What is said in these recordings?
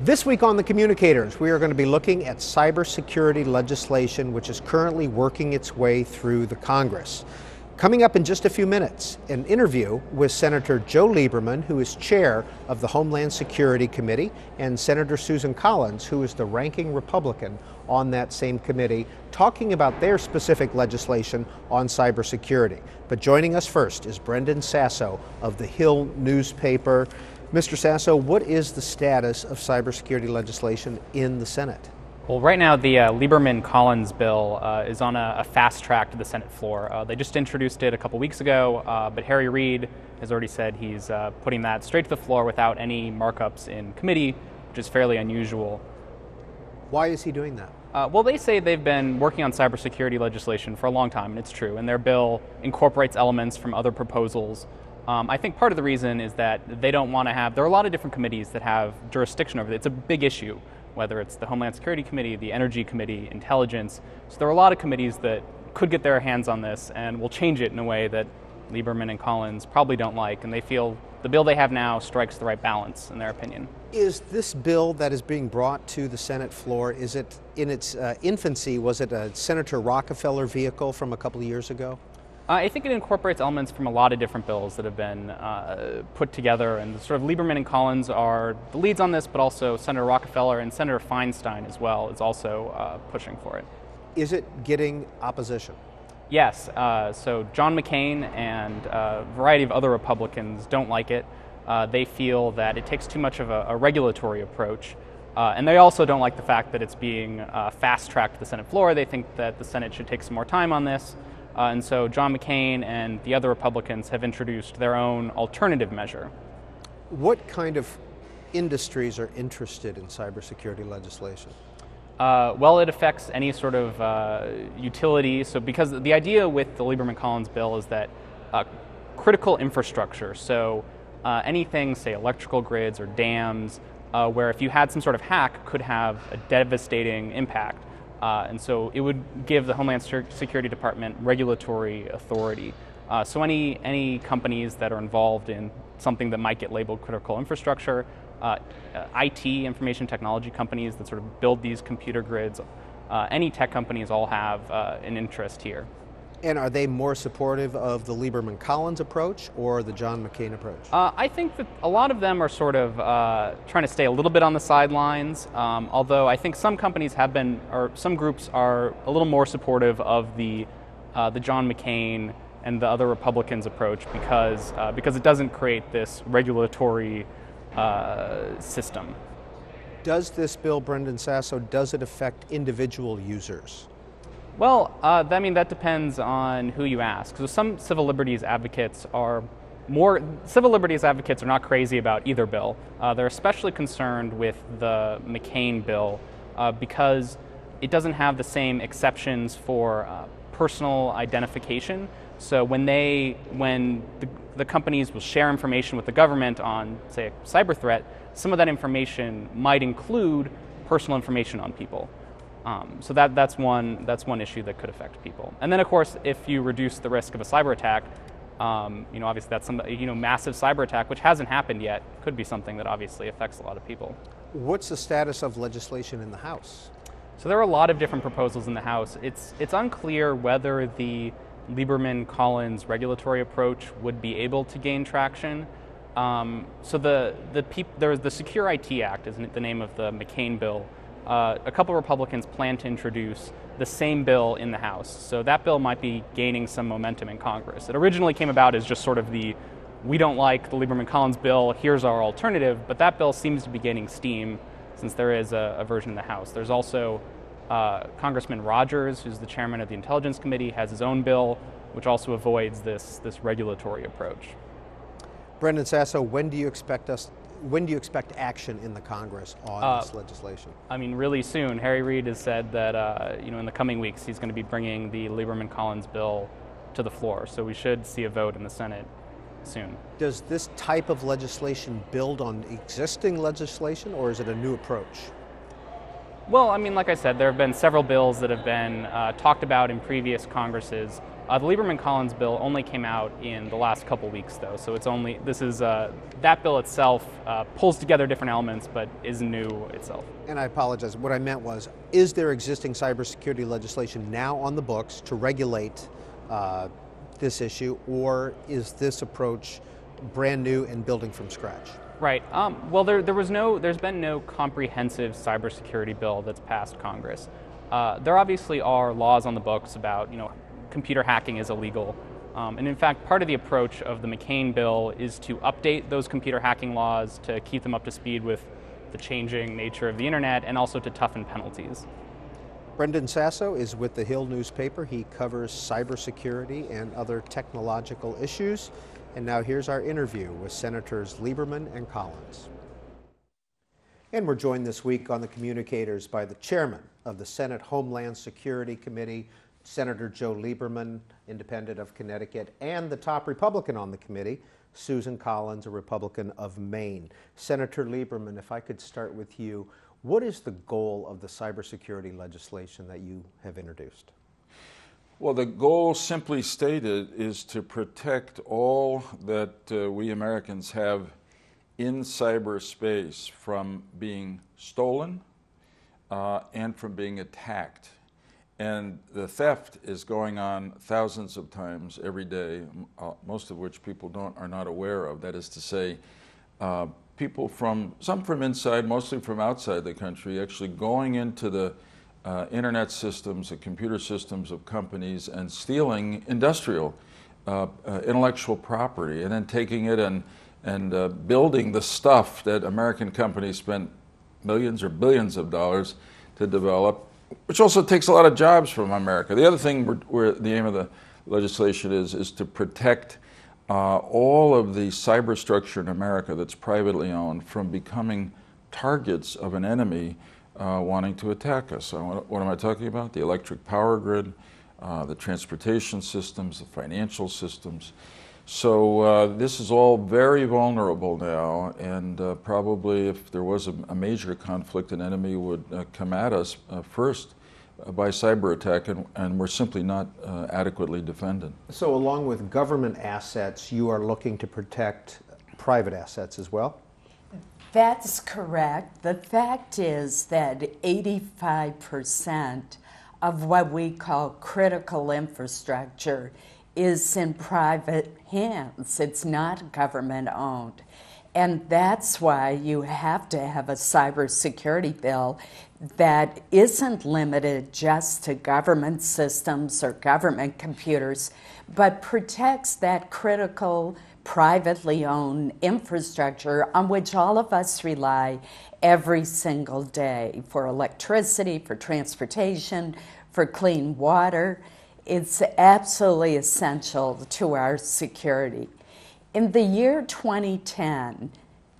This week on the Communicators, we are going to be looking at cybersecurity legislation which is currently working its way through the Congress. Coming up in just a few minutes, an interview with Senator Joe Lieberman, who is chair of the Homeland Security Committee, and Senator Susan Collins, who is the ranking Republican on that same committee, talking about their specific legislation on cybersecurity. But joining us first is Brendan Sasso of the Hill newspaper. Mr. Sasso, what is the status of cybersecurity legislation in the Senate? Well, right now the Lieberman-Collins bill is on a fast track to the Senate floor. They just introduced it a couple weeks ago, but Harry Reid has already said he's putting that straight to the floor without any markups in committee, which is fairly unusual. Why is he doing that? Well, they say they've been working on cybersecurity legislation for a long time, and it's true, and their bill incorporates elements from other proposals. I think part of the reason is that they don't want to have, there are a lot of different committees that have jurisdiction over it. It's a big issue, whether it's the Homeland Security Committee, the Energy Committee, Intelligence. So there are a lot of committees that could get their hands on this and will change it in a way that Lieberman and Collins probably don't like, and they feel the bill they have now strikes the right balance, in their opinion. Is this bill that is being brought to the Senate floor, is it in its infancy, was it a Senator Rockefeller vehicle from a couple of years ago? I think it incorporates elements from a lot of different bills that have been put together, and sort of Lieberman and Collins are the leads on this, but also Senator Rockefeller and Senator Feinstein as well is also pushing for it. Is it getting opposition? Yes, so John McCain and a variety of other Republicans don't like it. They feel that it takes too much of a regulatory approach, and they also don't like the fact that it's being fast-tracked to the Senate floor. They think that the Senate should take some more time on this. And so John McCain and the other Republicans have introduced their own alternative measure. What kind of industries are interested in cybersecurity legislation? Well, it affects any sort of utility. So because the idea with the Lieberman-Collins bill is that critical infrastructure, so anything, say electrical grids or dams, where if you had some sort of hack could have a devastating impact. And so it would give the Homeland Security Department regulatory authority. So any companies that are involved in something that might get labeled critical infrastructure, IT, information technology companies that sort of build these computer grids, any tech companies all have an interest here. And are they more supportive of the Lieberman-Collins approach or the John McCain approach? I think that a lot of them are sort of trying to stay a little bit on the sidelines, although I think some companies have been, or some groups are a little more supportive of the John McCain and the other Republicans' approach because it doesn't create this regulatory system. Does this bill, Brendan Sasso, does it affect individual users? Well, I mean, that depends on who you ask. So some civil liberties advocates are not crazy about either bill. They're especially concerned with the McCain bill because it doesn't have the same exceptions for personal identification. So when the companies will share information with the government on, say, a cyber threat, some of that information might include personal information on people. So that's one issue that could affect people. And then, of course, if you reduce the risk of a cyber attack, obviously that's some massive cyber attack, which hasn't happened yet, could be something that obviously affects a lot of people. What's the status of legislation in the House? So there are a lot of different proposals in the House. It's unclear whether the Lieberman-Collins regulatory approach would be able to gain traction. So there's the Secure IT Act, is the name of the McCain bill. A couple of Republicans plan to introduce the same bill in the House. So that bill might be gaining some momentum in Congress. It originally came about as just sort of we don't like the Lieberman-Collins bill, here's our alternative, but that bill seems to be gaining steam since there is a version in the House. There's also Congressman Rogers, who's the chairman of the Intelligence Committee, has his own bill, which also avoids this regulatory approach. Brendan Sasso, when do you expect action in the Congress on this legislation? I mean, really soon. Harry Reid has said that in the coming weeks he's going to be bringing the Lieberman-Collins bill to the floor, so we should see a vote in the Senate soon. Does this type of legislation build on existing legislation, or is it a new approach? Well, I mean, like I said, there have been several bills that have been talked about in previous Congresses The Lieberman-Collins bill only came out in the last couple weeks, though, so it's only, that bill itself pulls together different elements, but is new itself. And I apologize, what I meant was, is there existing cybersecurity legislation now on the books to regulate this issue, or is this approach brand new and building from scratch? Right. Well, there's been no comprehensive cybersecurity bill that's passed Congress. There obviously are laws on the books about, computer hacking is illegal. And in fact, part of the approach of the McCain bill is to update those computer hacking laws to keep them up to speed with the changing nature of the internet, and also to toughen penalties. Brendan Sasso is with the Hill newspaper. He covers cybersecurity and other technological issues. And now here's our interview with Senators Lieberman and Collins. And we're joined this week on the Communicators by the chairman of the Senate Homeland Security Committee, Senator Joe Lieberman, independent of Connecticut, and the top Republican on the committee, Susan Collins, a Republican of Maine. Senator Lieberman, if I could start with you, what is the goal of the cybersecurity legislation that you have introduced? Well, the goal, simply stated, is to protect all that we Americans have in cyberspace from being stolen and from being attacked. And the theft is going on thousands of times every day, most of which people are not aware of. That is to say, people some from inside, mostly from outside the country, actually going into the internet systems, the computer systems of companies, and stealing industrial intellectual property, and then taking it and building the stuff that American companies spent millions or billions of dollars to develop, which also takes a lot of jobs from America. The other thing where the aim of the legislation is to protect all of the cyber structure in America that's privately owned from becoming targets of an enemy wanting to attack us. So what am I talking about? The electric power grid, the transportation systems, the financial systems. So this is all very vulnerable now, and probably if there was a major conflict, an enemy would come at us first by cyber attack, and we're simply not adequately defended. So along with government assets, you are looking to protect private assets as well? That's correct. The fact is that 85% of what we call critical infrastructure is in private hands. It's not government owned. And that's why you have to have a cybersecurity bill that isn't limited just to government systems or government computers, but protects that critical privately owned infrastructure on which all of us rely every single day for electricity, for transportation, for clean water. It's absolutely essential to our security. In the year 2010,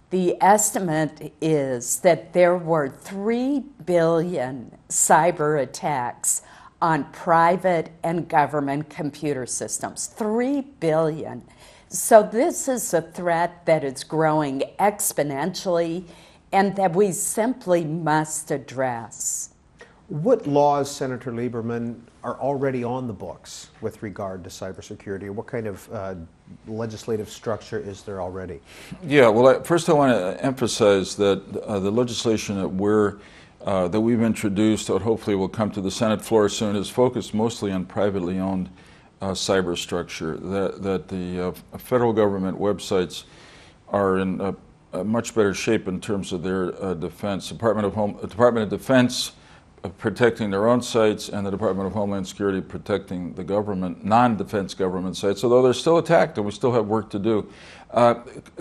the estimate is that there were 3 billion cyber attacks on private and government computer systems. 3 billion. So this is a threat that is growing exponentially and that we simply must address. What laws, Senator Lieberman, are already on the books with regard to cybersecurity? What kind of legislative structure is there already? Yeah, well, first I want to emphasize that the legislation that we've introduced, that hopefully will come to the Senate floor soon, is focused mostly on privately owned cyber structure. That the federal government websites are in a much better shape in terms of their defense. Department of Defense protecting their own sites, and the Department of Homeland Security protecting the government, non-defense government sites, although they're still attacked and we still have work to do.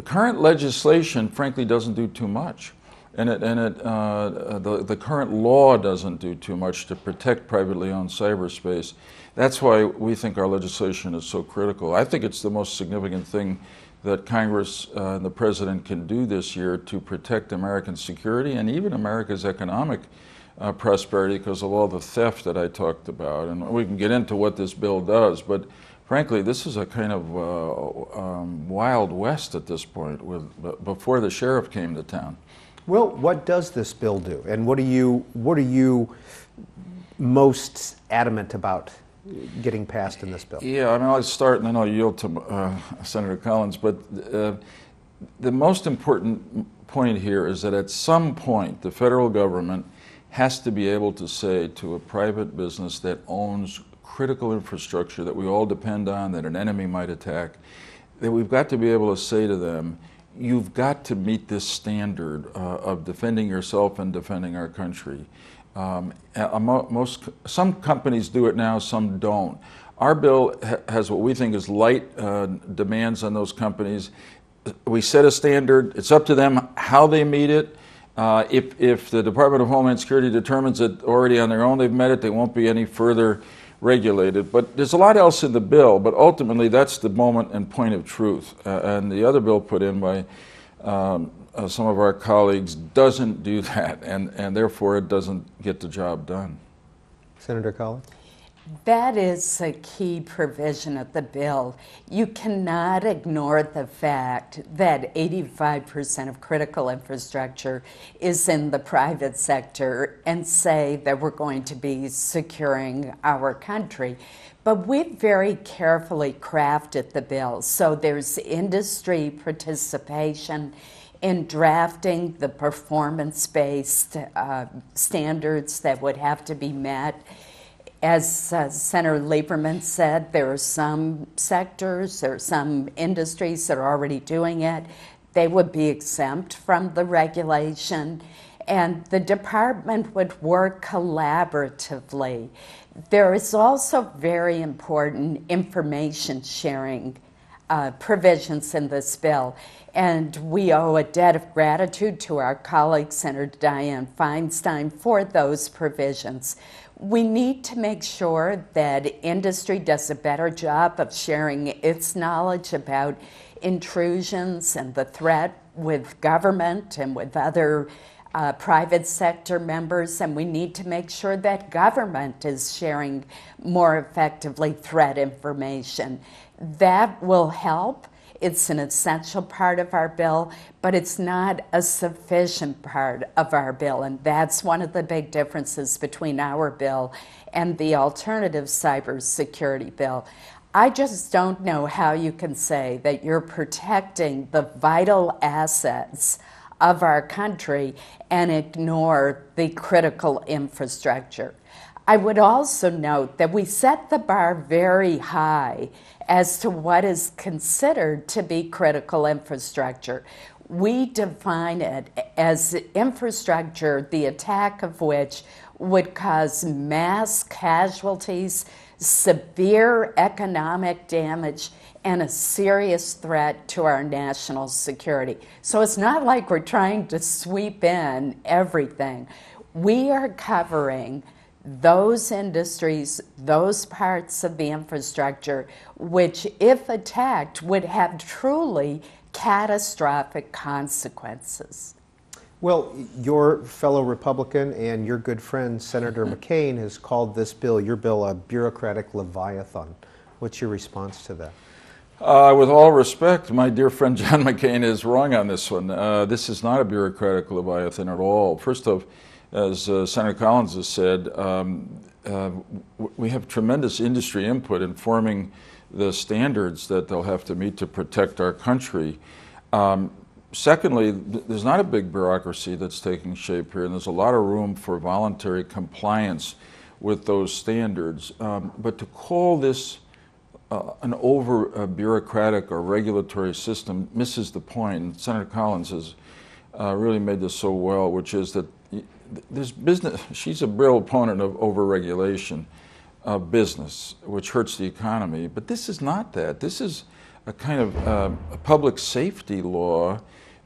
Current legislation, frankly, doesn't do too much. And the current law doesn't do too much to protect privately owned cyberspace. That's why we think our legislation is so critical. I think it's the most significant thing that Congress and the President can do this year to protect American security and even America's economic prosperity because of all the theft that I talked about. And we can get into what this bill does, but frankly, this is a kind of Wild West at this point, before the sheriff came to town. Well, what does this bill do, and what are you most adamant about getting passed in this bill? Yeah, I mean, I'll start and then I'll yield to Senator Collins. But the most important point here is that at some point the federal government has to be able to say to a private business that owns critical infrastructure that we all depend on, that an enemy might attack, that we've got to be able to say to them, you've got to meet this standard of defending yourself and defending our country. Some companies do it now, some don't. Our bill has what we think is light demands on those companies. We set a standard. It's up to them how they meet it. If the Department of Homeland Security determines that already on their own they've met it, they won't be any further regulated. But there's a lot else in the bill, but ultimately that's the moment and point of truth. And the other bill put in by some of our colleagues doesn't do that, and therefore it doesn't get the job done. Senator Collins? That is a key provision of the bill. You cannot ignore the fact that 85% of critical infrastructure is in the private sector and say that we're going to be securing our country. But we've very carefully crafted the bill, so there's industry participation in drafting the performance-based standards that would have to be met. As Senator Lieberman said, there are some sectors, there are some industries that are already doing it. They would be exempt from the regulation, and the department would work collaboratively. There is also very important information sharing provisions in this bill, and we owe a debt of gratitude to our colleague, Senator Dianne Feinstein, for those provisions. We need to make sure that industry does a better job of sharing its knowledge about intrusions and the threat with government and with other private sector members, and we need to make sure that government is sharing more effectively threat information. That will help. It's an essential part of our bill, but it's not a sufficient part of our bill, and that's one of the big differences between our bill and the alternative cybersecurity bill. I just don't know how you can say that you're protecting the vital assets of our country and ignore the critical infrastructure. I would also note that we set the bar very high as to what is considered to be critical infrastructure. We define it as infrastructure, the attack of which would cause mass casualties, severe economic damage, and a serious threat to our national security. So it's not like we're trying to sweep in everything. We are covering those industries, those parts of the infrastructure, which, if attacked, would have truly catastrophic consequences. Well, your fellow Republican and your good friend, Senator McCain, has called this bill, your bill, a bureaucratic leviathan. What's your response to that? With all respect, my dear friend John McCain is wrong on this one. This is not a bureaucratic leviathan at all. First off, as Senator Collins has said, we have tremendous industry input in forming the standards that they'll have to meet to protect our country. Secondly, there's not a big bureaucracy that's taking shape here, and there's a lot of room for voluntary compliance with those standards. But to call this an over-bureaucratic or regulatory system misses the point. And Senator Collins has really made this so well, which is that there's business. She's a real opponent of over-regulation of business, which hurts the economy. But this is not that. This is a kind of a public safety law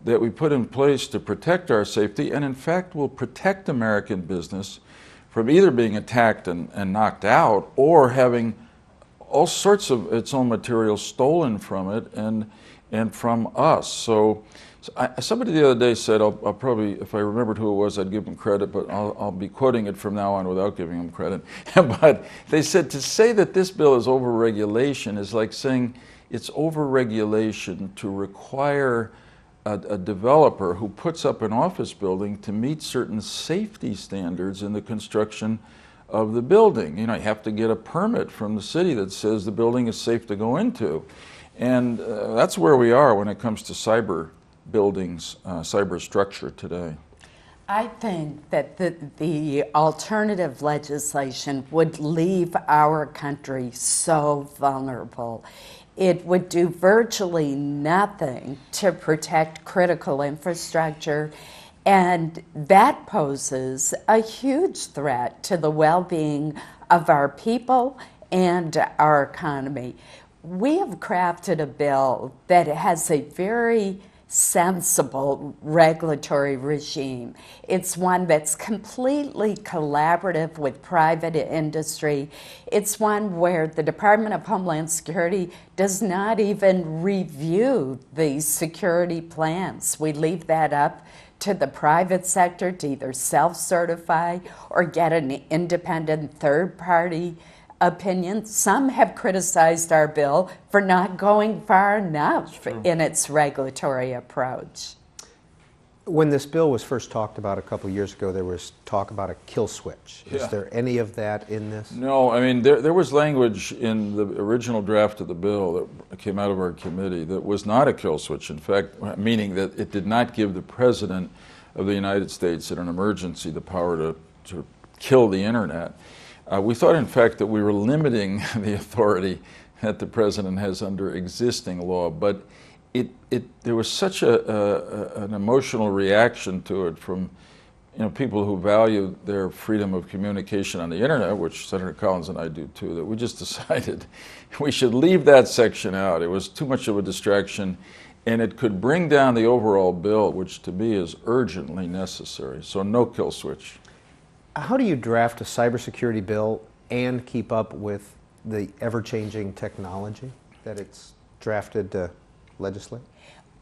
that we put in place to protect our safety, and in fact will protect American business from either being attacked and knocked out, or having all sorts of its own material stolen from it and from us. So somebody the other day said, I'll probably, if I remembered who it was, I'd give him credit, but I'll be quoting it from now on without giving him credit. But they said to say that this bill is over-regulation is like saying it's over-regulation to require a developer who puts up an office building to meet certain safety standards in the construction of the building. You know, you have to get a permit from the city that says the building is safe to go into. And that's where we are when it comes to cyber buildings, cyber structure today. I think that the alternative legislation would leave our country so vulnerable. It would do virtually nothing to protect critical infrastructure, and that poses a huge threat to the well-being of our people and our economy. We have crafted a bill that has a very sensible regulatory regime. It's one that's completely collaborative with private industry. It's one where the Department of Homeland Security does not even review the security plans. We leave that up to the private sector to either self-certify or get an independent third-party opinion. Some have criticized our bill for not going far enough in its regulatory approach. When this bill was first talked about a couple of years ago, there was talk about a kill switch. Yeah. Is there any of that in this? No, I mean, there was language in the original draft of the bill that came out of our committee that was not a kill switch, in fact, meaning that it did not give the President of the United States in an emergency the power to kill the Internet. We thought, in fact, that we were limiting the authority that the President has under existing law, but there was such an emotional reaction to it from people who value their freedom of communication on the Internet, which Senator Collins and I do too, that we just decided we should leave that section out. It was too much of a distraction, and it could bring down the overall bill, which to me is urgently necessary. So no kill switch. How do you draft a cybersecurity bill and keep up with the ever-changing technology that it's drafted to legislate?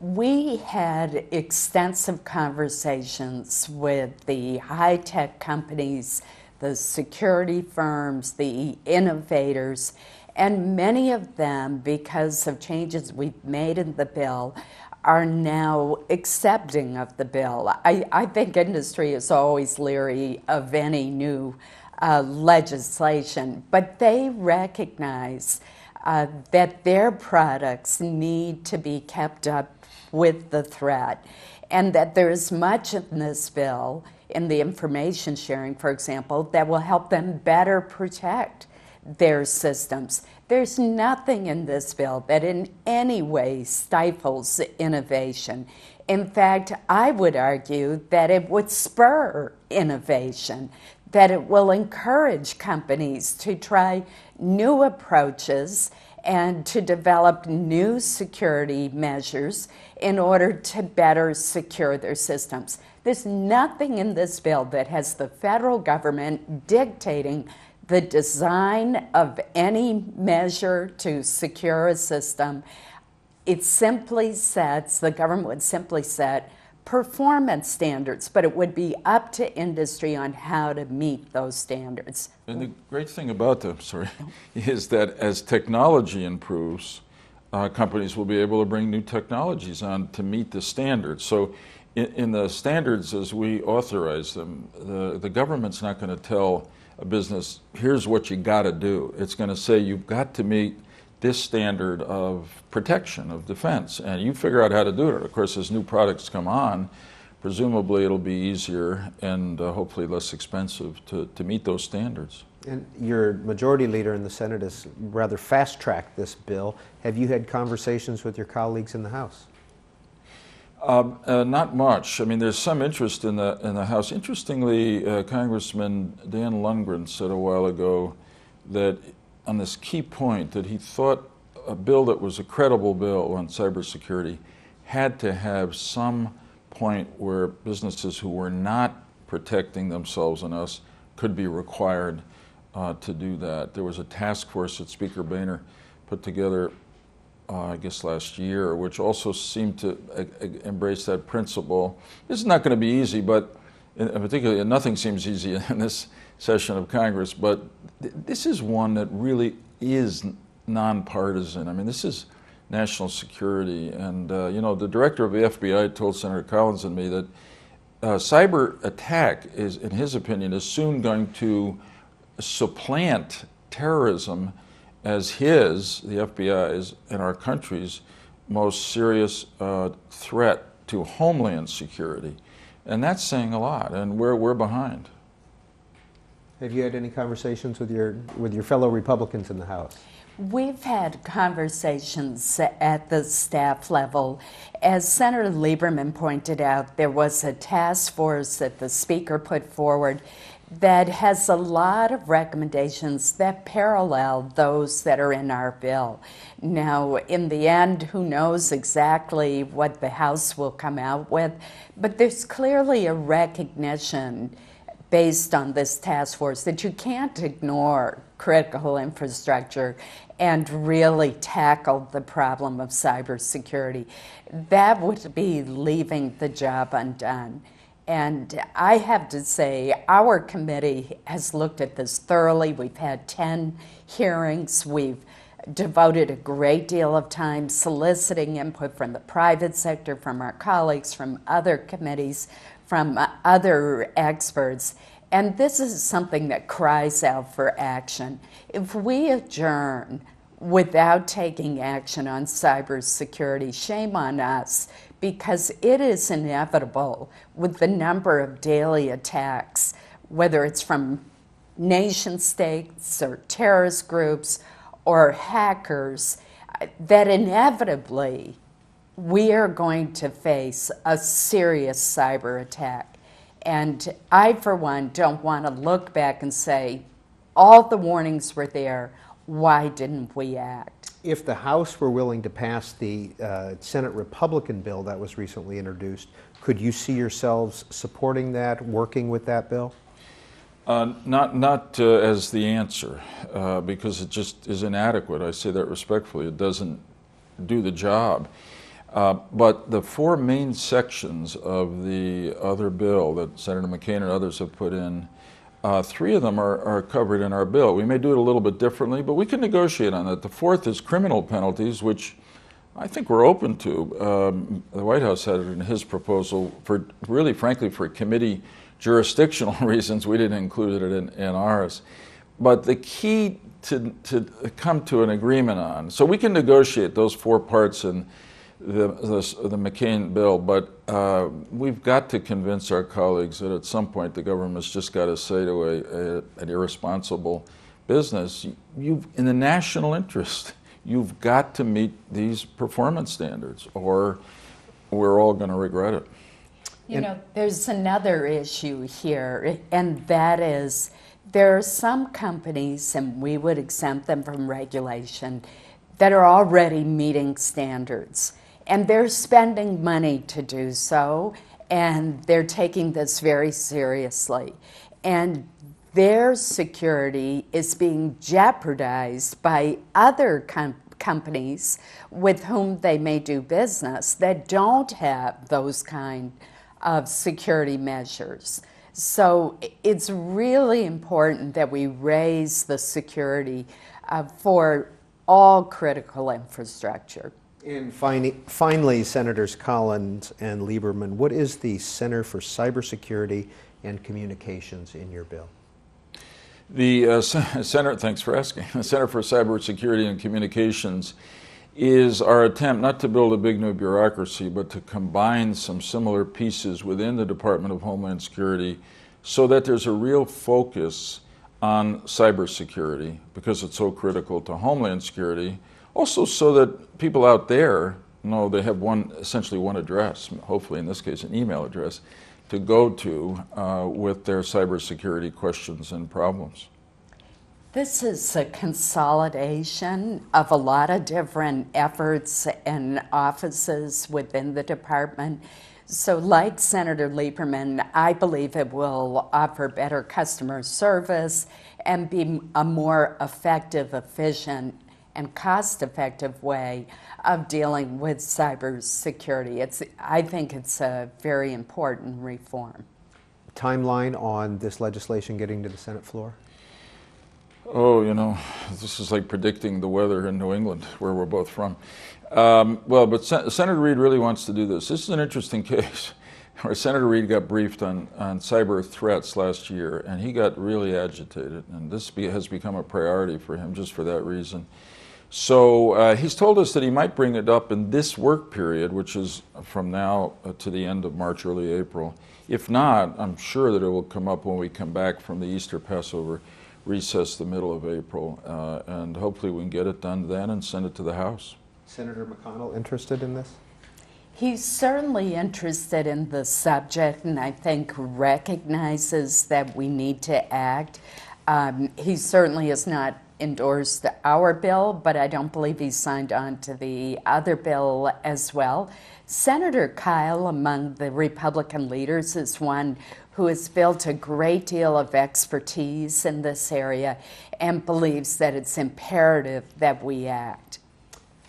We had extensive conversations with the high-tech companies, the security firms, the innovators, and many of them, because of changes we've made in the bill, are now accepting of the bill. I think industry is always leery of any new legislation, but they recognize that their products need to be kept up with the threat, and that there is much in this bill, in the information sharing, for example, that will help them better protect their systems. There's nothing in this bill that in any way stifles innovation. In fact, I would argue that it would spur innovation, that it will encourage companies to try new approaches and to develop new security measures in order to better secure their systems. There's nothing in this bill that has the federal government dictating the design of any measure to secure a system. It simply sets, the government would simply set performance standards, but it would be up to industry on how to meet those standards. And the great thing about them, is that as technology improves, companies will be able to bring new technologies on to meet the standards. So in the standards as we authorize them, the government's not going to tell a business, here's what you got to do. It's going to say you've got to meet this standard of protection, of defense, and you figure out how to do it. Of course, as new products come on, presumably it'll be easier and hopefully less expensive to meet those standards. And your majority leader in the Senate has rather fast-tracked this bill. Have you had conversations with your colleagues in the House? Not much. I mean, there's some interest in the House. Interestingly, Congressman Dan Lundgren said a while ago that on this key point that he thought a bill that was a credible bill on cybersecurity had to have some point where businesses who were not protecting themselves and us could be required to do that. There was a task force that Speaker Boehner put together I guess last year, which also seemed to embrace that principle. This is not going to be easy, but particularly nothing seems easy in this session of Congress, but this is one that really is nonpartisan. I mean, this is national security, and the director of the FBI told Senator Collins and me that cyber attack is, in his opinion, is soon going to supplant terrorism as the FBI's, and our country's most serious threat to Homeland security. And that's saying a lot, and we're behind. Have you had any conversations with your fellow Republicans in the House? We've had conversations at the staff level. As Senator Lieberman pointed out, there was a task force that the Speaker put forward that has a lot of recommendations that parallel those that are in our bill. Now, in the end, who knows exactly what the House will come out with, but there's clearly a recognition based on this task force that you can't ignore critical infrastructure and really tackle the problem of cybersecurity. That would be leaving the job undone. And I have to say, our committee has looked at this thoroughly. We've had 10 hearings. We've devoted a great deal of time soliciting input from the private sector, from our colleagues, from other committees, from other experts. And this is something that cries out for action. If we adjourn without taking action on cybersecurity, shame on us, because it is inevitable with the number of daily attacks, whether it's from nation states or terrorist groups or hackers, that inevitably we are going to face a serious cyber attack. And I, for one, don't want to look back and say, all the warnings were there, why didn't we act? If the House were willing to pass the Senate Republican bill that was recently introduced, could you see yourselves supporting that, working with that bill? Not as the answer, because it just is inadequate. I say that respectfully. It doesn't do the job. But the four main sections of the other bill that Senator McCain and others have put in, three of them are covered in our bill. We may do it a little bit differently, but we can negotiate on that. The fourth is criminal penalties, which I think we're open to. The White House had it in his proposal for, really, frankly, for committee jurisdictional reasons. We didn't include it in ours. But the key to come to an agreement on, so we can negotiate those four parts in the McCain bill, but we've got to convince our colleagues that at some point the government's just got to say to an irresponsible business, in the national interest, you've got to meet these performance standards, or we're all going to regret it. You know, there's another issue here, and that is there are some companies, and we would exempt them from regulation, that are already meeting standards. And they're spending money to do so, and they're taking this very seriously. And their security is being jeopardized by other companies with whom they may do business that don't have those kind of security measures. So it's really important that we raise the security for all critical infrastructure. And finally, Senators Collins and Lieberman, what is the Center for Cybersecurity and Communications in your bill? The Center, thanks for asking. The Center for Cybersecurity and Communications is our attempt not to build a big new bureaucracy, but to combine some similar pieces within the Department of Homeland Security so that there's a real focus on cybersecurity, because it's so critical to Homeland Security. Also, so that people out there know they have essentially one address, hopefully in this case an email address, to go to with their cybersecurity questions and problems. This is a consolidation of a lot of different efforts and offices within the department. So like Senator Lieberman, I believe it will offer better customer service and be a more effective, efficient, and cost-effective way of dealing with cybersecurity. I think it's a very important reform. Timeline on this legislation getting to the Senate floor? Oh, you know, this is like predicting the weather in New England, where we're both from. Well, but Senator Reid really wants to do this. This is an interesting case Senator Reid got briefed on cyber threats last year, and he got really agitated, and this has become a priority for him just for that reason. So he's told us that he might bring it up in this work period, which is from now to the end of March, early April. If not, I'm sure that it will come up when we come back from the Easter Passover recess, the middle of April, and hopefully we can get it done then and send it to the House. Senator McConnell interested in this? He's certainly interested in the subject, and I think recognizes that we need to act. He certainly has not endorsed our bill, but I don't believe he signed on to the other bill as well. Senator Kyle, among the Republican leaders, is one who has built a great deal of expertise in this area and believes that it's imperative that we act.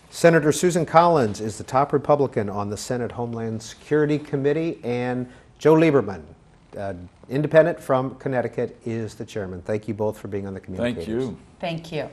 Senator Susan Collins is the top Republican on the Senate Homeland Security Committee, and Joe Lieberman, independent from Connecticut, is the chairman. Thank you both for being on the Communicators. Thank you. Thank you.